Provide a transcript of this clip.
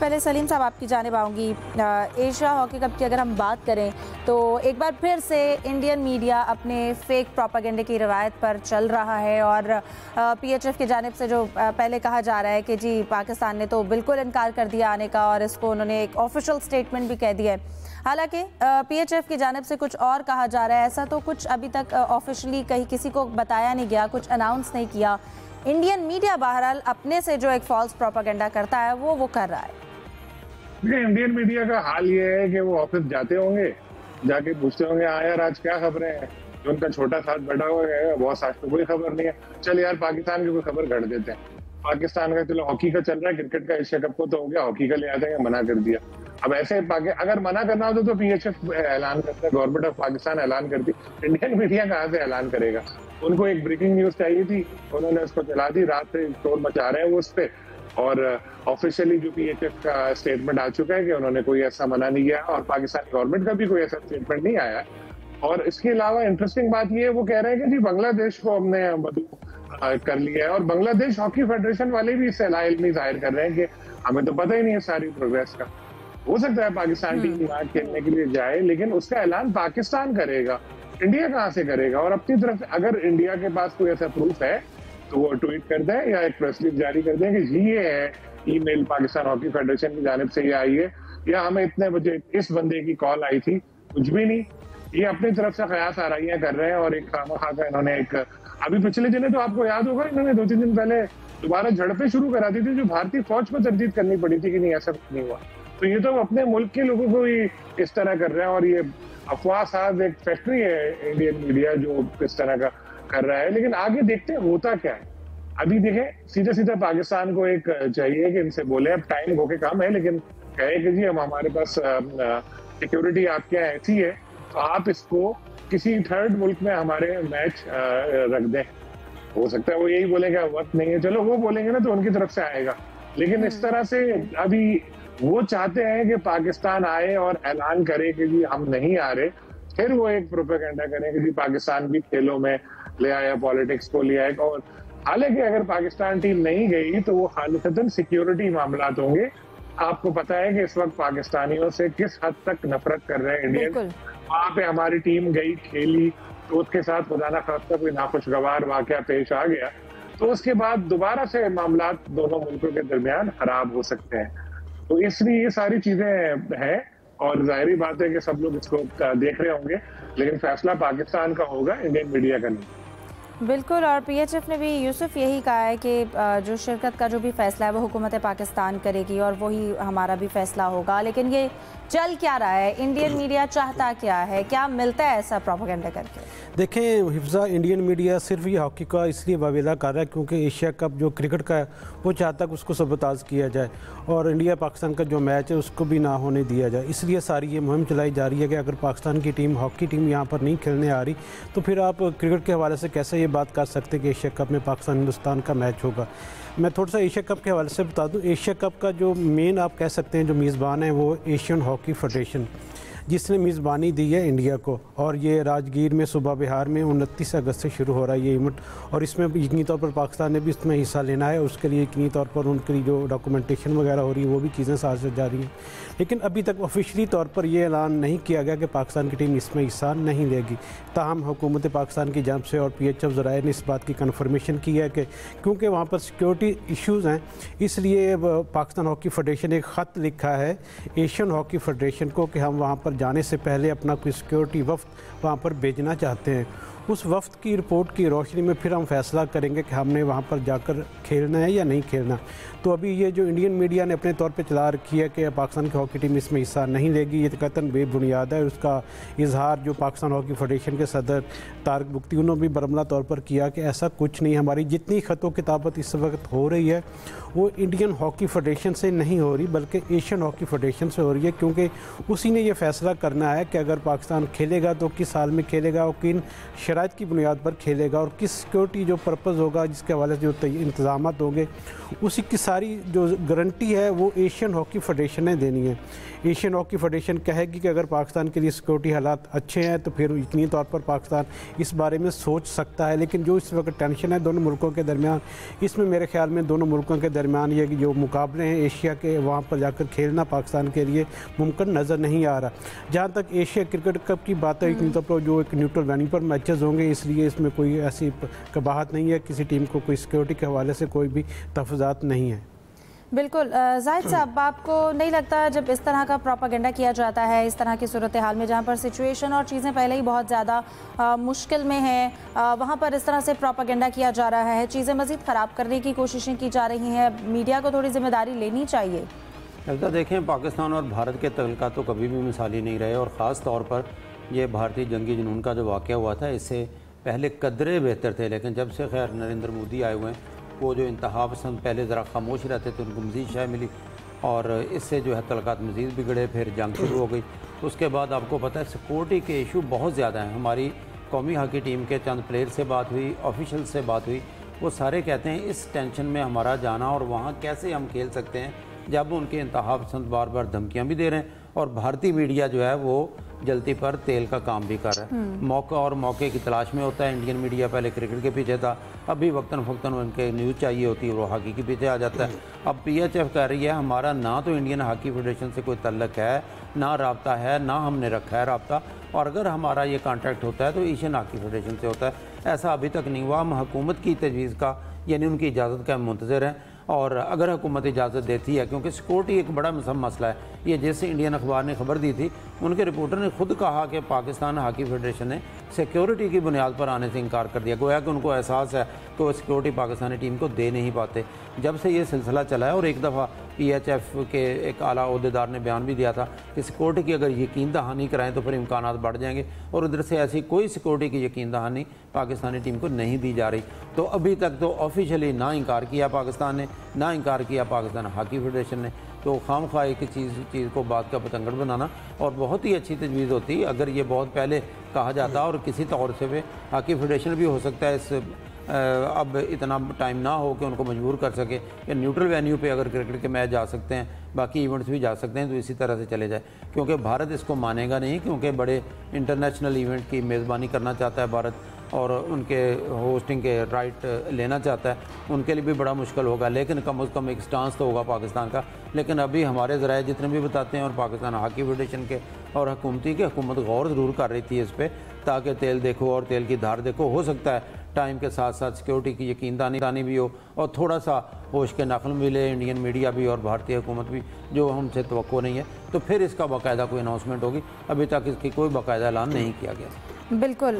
पहले सलीम साहब आपकी जानिब आऊँगी। एशिया हॉकी कप की अगर हम बात करें तो एक बार फिर से इंडियन मीडिया अपने फेक प्रोपेगेंडे की रवायत पर चल रहा है और पीएचएफ की जानिब से जो पहले कहा जा रहा है कि जी पाकिस्तान ने तो बिल्कुल इनकार कर दिया आने का और इसको उन्होंने एक ऑफिशियल स्टेटमेंट भी कह दिया है। हालांकि पीएचएफ की जानिब से कुछ और कहा जा रहा है, ऐसा तो कुछ अभी तक ऑफिशियली कहीं किसी को बताया नहीं गया, कुछ अनाउंस नहीं किया। इंडियन मीडिया बहरहाल अपने से जो एक फॉल्स प्रोपेगेंडा करता है वो कर रहा है। इंडियन मीडिया का हाल ये है कि वो ऑफिस जाते होंगे, जाके पूछते होंगे हाँ यार आज क्या खबरें हैं, जो उनका छोटा साथ बैठा हुआ है बॉस आज तो कोई खबर नहीं है, चल यार पाकिस्तान की कोई खबर घड़ देते हैं। पाकिस्तान का चलो हॉकी का चल रहा है, क्रिकेट का एशिया कप को तो हो गया, हॉकी का ले आते हैं, मना कर दिया। अब ऐसे अगर मना करना हो तो पीएचएफ ऐलान करता है, गवर्नमेंट ऑफ पाकिस्तान ऐलान करती, इंडियन मीडिया कहाँ से ऐलान करेगा। उनको एक ब्रेकिंग न्यूज चाहिए थी, उन्होंने उसको चला दी, रात से शोर मचा रहे हैं वो उस पर। और ऑफिशियली जो पीएचएफ का स्टेटमेंट आ चुका है कि उन्होंने कोई ऐसा मना नहीं किया और पाकिस्तान गवर्नमेंट का भी कोई ऐसा स्टेटमेंट नहीं आया। और इसके अलावा इंटरेस्टिंग बात ये है, वो कह रहे हैं कि जी बांग्लादेश को हमने मदद कर लिया है और बांग्लादेश हॉकी फेडरेशन वाले भी इससे लाइल्मी जाहिर कर रहे हैं कि हमें तो पता ही नहीं है सारी प्रोग्रेस का। हो सकता है पाकिस्तान टीम यहाँ खेलने के लिए जाए, लेकिन उसका ऐलान पाकिस्तान करेगा, इंडिया कहाँ से करेगा। और अपनी तरफ से अगर इंडिया के पास कोई ऐसा प्रूफ है तो वो ट्वीट कर दे या एक प्रेस रिलीज जारी कर दे कि ये है ईमेल पाकिस्तान हॉकी फेडरेशन की जानिब से ये आई है, या हमें इतने बजे इस बंदे की कॉल आई थी। कुछ भी नहीं, ये अपनी तरफ से कयास आराइयां कर रहे हैं। और एक खामखा का इन्होंने एक अभी पिछले दिनों तो आपको याद होगा इन्होंने 2-3 दिन पहले दोबारा झड़पें शुरू करा दी थी, जो भारतीय फौज को तरदीद करनी पड़ी थी कि नहीं ऐसा कुछ नहीं हुआ। तो ये तो अपने मुल्क के लोगों को ही इस तरह कर रहे हैं और ये अफवाह साज एक फैक्ट्री है इंडियन मीडिया जो इस तरह का कर रहा है। लेकिन आगे देखते हैं होता क्या है। अभी देखें सीधे सीधे पाकिस्तान को एक चाहिए कि इनसे बोले, अब टाइम होके कम है, लेकिन कहे कि जी हम हमारे पास सिक्योरिटी आपके यहाँ ऐसी है तो आप इसको किसी थर्ड मुल्क में हमारे मैच रख दें। हो सकता है वो यही बोलेंगे वक्त नहीं है, चलो वो बोलेंगे ना तो उनकी तरफ से आएगा। लेकिन इस तरह से अभी वो चाहते हैं कि पाकिस्तान आए और ऐलान करे कि जी हम नहीं आ रहे, फिर वो एक प्रोपेगेंडा करें कि जी पाकिस्तान भी खेलों में ले आया, पॉलिटिक्स को ले आया। और हालांकि अगर पाकिस्तान टीम नहीं गई तो वो खालिदतन सिक्योरिटी मामलात होंगे। आपको पता है कि इस वक्त पाकिस्तानियों से किस हद तक नफरत कर रहे हैं इंडियन। वहां पे हमारी टीम गई खेली तो उसके साथ खुदा ना खास्ता कोई नाखुशगवार वाकया पेश आ गया तो उसके बाद दोबारा से मामलात दोनों मुल्कों के दरमियान खराब हो सकते हैं। तो इसलिए ये सारी चीजें हैं और जाहिर बात है कि सब लोग इसको देख रहे होंगे, लेकिन फैसला पाकिस्तान का होगा, इंडियन मीडिया का नहीं। बिल्कुल। और पीएचएफ ने भी यूसुफ यही कहा है कि जो शिरकत का जो भी फैसला है वो हुकूमत पाकिस्तान करेगी और वही हमारा भी फैसला होगा। लेकिन ये चल क्या रहा है, इंडियन मीडिया चाहता क्या है, क्या मिलता है ऐसा प्रोपेगेंडा करके? देखें हिफ्ज़ा, इंडियन मीडिया सिर्फ ये हॉकी का इसलिए वावेला कर रहा है क्योंकि एशिया कप जो क्रिकेट का है वो चाहता है कि उसको सबताज किया जाए और इंडिया पाकिस्तान का जो मैच है उसको भी ना होने दिया जाए। इसलिए सारी ये मुहिम चलाई जा रही है कि अगर पाकिस्तान की टीम, हॉकी टीम यहाँ पर नहीं खेलने आ रही तो फिर आप क्रिकेट के हवाले से कैसे ये बात कर सकते कि एशिया कप में पाकिस्तान हिंदुस्तान का मैच होगा। मैं थोड़ा सा एशिया कप के हवाले से बता दूं। एशिया कप का जो मेन आप कह सकते हैं जो मेज़बान है वो एशियन हॉकी फेडरेशन, जिसने मेज़बानी दी है इंडिया को। और ये राजगीर में सूबा बिहार में 29 अगस्त से शुरू हो रहा है ये इवेंट और इसमें यकीनी तौर पर पाकिस्तान ने भी इसमें हिस्सा लेना है। उसके लिए यकीनी तौर पर उनकी जो डॉक्यूमेंटेशन वगैरह हो रही है वो भी चीज़ें साथ से जा रही हैं। लेकिन अभी तक ऑफिशियली तौर पर यह ऐलान नहीं किया गया कि पाकिस्तान की टीम इसमें हिस्सा नहीं लेगी। ताहम हुकूमत पाकिस्तान की जानिब से और पीएचएफ ज़राए ने इस बात की कन्फर्मेशन की है कि क्योंकि वहाँ पर सिक्योरिटी इशूज़ हैं इसलिए पाकिस्तान हॉकी फेडरेशन एक ख़त लिखा है एशियन हॉकी फेडरेशन को कि हम वहाँ पर जाने से पहले अपना कोई सिक्योरिटी वफ्द वहाँ पर भेजना चाहते हैं। उस वफ्द की रिपोर्ट की रोशनी में फिर हम फैसला करेंगे कि हमने वहाँ पर जाकर खेलना है या नहीं खेलना। तो अभी ये जो इंडियन मीडिया ने अपने तौर पे चला रखी है कि पाकिस्तान की हॉकी टीम इसमें हिस्सा नहीं लेगी, ये कतन बेबुनियाद है। उसका इजहार जो पाकिस्तान हॉकी फेडरेशन के सदर तारिक बुख्ती उन्होंने भी बरमला तौर पर किया कि ऐसा कुछ नहीं। हमारी जितनी ख़तो किताबत इस वक्त हो रही है वो इंडियन हॉकी फेडरेशन से नहीं हो रही बल्कि एशियन हॉकी फेडरेशन से हो रही है, क्योंकि उसी ने ये फैसला करना है कि अगर पाकिस्तान खेलेगा तो किस साल में खेलेगा और किन शराइत की बुनियाद पर खेलेगा और किस सिक्योरिटी जो पर्पज़ होगा, जिसके हवाले से जो इंतजाम होंगे, उसी की सारी जो गारंटी है वो एशियन हॉकी फेडरेशन ने देनी है। एशियन हॉकी फेडरेशन कहेगी कि अगर पाकिस्तान के लिए सिक्योरिटी हालात अच्छे हैं तो फिर यकीनी तौर पर पाकिस्तान इस बारे में सोच सकता है। लेकिन जो इस वक्त टेंशन है दोनों मुल्कों के दरमियान, इसमें मेरे ख्याल में दोनों मुल्कों के दरमियान ये जो मुकाबले हैं एशिया के, वहाँ पर जाकर खेलना पाकिस्तान के लिए मुमकिन नज़र नहीं आ रहा। जहाँ तक एशिया क्रिकेट कप की बात है, यकीनी तौर पर जो एक न्यूट्रल वेन्यू पर मैचेस होंगे, इसलिए इसमें कोई ऐसी कबाहत नहीं है, किसी टीम को कोई सिक्योरिटी के हवाले से कोई भी तफज़ात नहीं है। बिल्कुल। जाहिद साहब, आपको नहीं लगता जब इस तरह का प्रोपागेंडा किया जाता है इस तरह की सूरत हाल में, जहाँ पर सिचुएशन और चीज़ें पहले ही बहुत ज़्यादा मुश्किल में हैं, वहाँ पर इस तरह से प्रोपागेंडा किया जा रहा है, चीज़ें मज़ीद ख़राब करने की कोशिशें की जा रही हैं, मीडिया को थोड़ी जिम्मेदारी लेनी चाहिए? ऐसा देखें, पाकिस्तान और भारत के तल्लुकात तो कभी भी मिसाली नहीं रहे, और ख़ास तौर पर ये भारतीय जंगी जुनून का जो वाक़या हुआ था इससे पहले कदरे बेहतर थे। लेकिन जब से खैर नरेंद्र मोदी आए हुए हैं, वो जो इंतहा पसंद पहले ज़रा खामोश रहते थे, उनको मज़ीद शय मिली और इससे जो है तल्लुकात मज़ीद बिगड़े, फिर जंग शुरू हो गई। उसके बाद आपको पता है सिक्योरिटी के इशू बहुत ज़्यादा हैं। हमारी कौमी हॉकी टीम के चंद प्लेयर से बात हुई, ऑफिशियल से बात हुई, वो सारे कहते हैं इस टेंशन में हमारा जाना और वहाँ कैसे हम खेल सकते हैं जब उनके इंतहा पसंद बार बार धमकियाँ भी दे रहे हैं और भारतीय मीडिया जो है वो जल्दी पर तेल का काम भी कर रहा है। मौका और मौके की तलाश में होता है। इंडियन मीडिया पहले क्रिकेट के पीछे था, अभी वक्तन फ़क्तन उनके न्यूज़ चाहिए होती है, वो हॉकी के पीछे आ जाता है। अब PHF कह रही है हमारा ना तो इंडियन हॉकी फेडरेशन से कोई तल्लक है, ना रब्ता है, ना हमने रखा है रब्ता, और अगर हमारा ये कॉन्ट्रैक्ट होता है तो एशियन हॉकी फेडरेशन से होता है। ऐसा अभी तक नहीं हुआ। हम हुकूमत की तजवीज़ का यानी उनकी इजाज़त का मुंतज़र हैं, और अगर हुकूमत इजाज़त देती है, क्योंकि सिक्योरिटी एक बड़ा मसला है। ये जैसे इंडियन अखबार ने खबर दी थी, उनके रिपोर्टर ने खुद कहा कि पाकिस्तान हॉकी फेडरेशन ने सिक्योरिटी की बुनियाद पर आने से इनकार कर दिया, गोया कि उनको एहसास है कि वो सिक्योरिटी पाकिस्तानी टीम को दे नहीं पाते। जब से ये सिलसिला चला है, और एक दफ़ा PHF के एक आला ओहदेदार ने बयान भी दिया था कि सिक्योरिटी की अगर यकीन दहानी कराएं तो फिर इम्कानात बढ़ जाएंगे, और उधर से ऐसी कोई सिक्योरिटी की यकीन दहानी पाकिस्तानी टीम को नहीं दी जा रही। तो अभी तक तो ऑफिशियली ना इनकार किया पाकिस्तान ने, ना इनकार किया पाकिस्तान हॉकी फेडरेशन ने। तो खामखा एक चीज़ को बात का पतंगड़ बनाना, और बहुत ही अच्छी तजवीज़ होती अगर ये बहुत पहले कहा जाता, और किसी तौर से भी हॉकी फेडरेशन भी हो सकता है इस अब इतना टाइम ना हो कि उनको मजबूर कर सके कि न्यूट्रल वेन्यू पे अगर क्रिकेट के मैच जा सकते हैं, बाकी इवेंट्स भी जा सकते हैं, तो इसी तरह से चले जाए। क्योंकि भारत इसको मानेगा नहीं, क्योंकि बड़े इंटरनेशनल इवेंट की मेज़बानी करना चाहता है भारत, और उनके होस्टिंग के राइट लेना चाहता है, उनके लिए भी बड़ा मुश्किल होगा। लेकिन कम से कम एक स्टांस तो होगा पाकिस्तान का। लेकिन अभी हमारे ज़राए जितने भी बताते हैं, और पाकिस्तान हॉकी फेडरेशन के और हुकूमत गौर ज़रूर कर रही थी इस पर, ताकि तेल देखो और तेल की धार देखो। हो सकता है टाइम के साथ साथ सिक्योरिटी की यकीनदानी भी हो, और थोड़ा सा होश के नकल मिले इंडियन मीडिया भी और भारतीय हुकूमत भी, जो हमसे तवक्को नहीं है, तो फिर इसका बाकायदा कोई अनाउंसमेंट होगी। अभी तक इसकी कोई बाकायदा ऐलान नहीं किया गया। बिल्कुल।